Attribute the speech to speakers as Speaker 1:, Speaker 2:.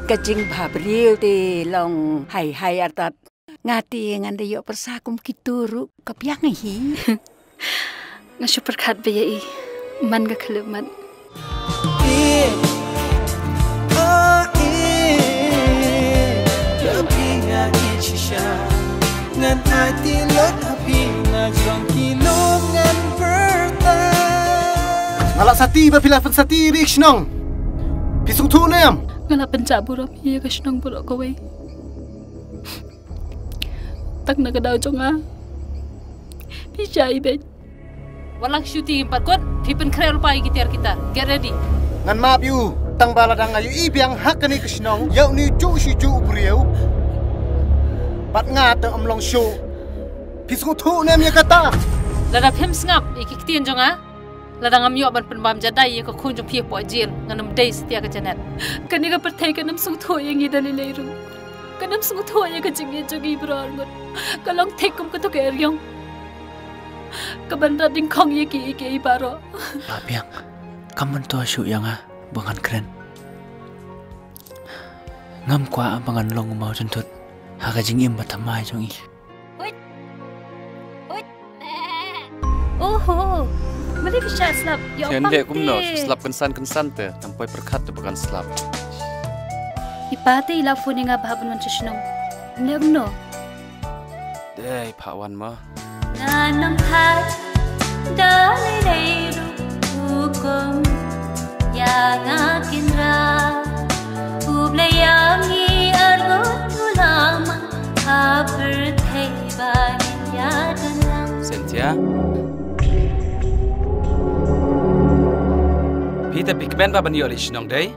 Speaker 1: kajing babril te long hai atat ngati nganda yo persakum kituru kapiang hi
Speaker 2: nga super khat be yi man ga khleman
Speaker 3: ngan hati lot api na jong kilom ngan berta ngalak sati ba pila sati rikshnong pisung thu nem
Speaker 2: ngala pencaburam iya ka shnong burok kowe tak na kadaw jonga bisa ibe
Speaker 4: walang shooting empat kot pipen krel pai gitar kita get ready
Speaker 3: ngan map yu tang baladang ayu ibiang hakani kshnong yau ni chu shi chu brieu pat nga te omlong show pisung thu nem ya kata
Speaker 4: lada phem ngap ikiktin jonga lada ngam yo ban penbam jadai ko khun jong phi po jil nganam dei setia ka janet
Speaker 2: kani ka perthai kanam sung tho yang i dali leiru kanam sung tho ya ka jingi jogi brar ngot kalong thekum ka to ke ryong ka bandra ding khong ye ki ke baro
Speaker 5: papiang kaman to shu yang a bangan kren ngam kwa bangan long mau jentut haga jingim batamai jongi
Speaker 2: oho mari bisa slap yo
Speaker 6: Hende kumno slap kensan te sampai perkat te bukan slap
Speaker 2: ipate ila phone nga bhabun man chishnong negno
Speaker 6: dei phawan ma
Speaker 2: nanam tha dale leiru hukum ya na kinra uble yangi argo tulama haber theba ya danam
Speaker 6: Cynthia Peter Pigman ba bani original day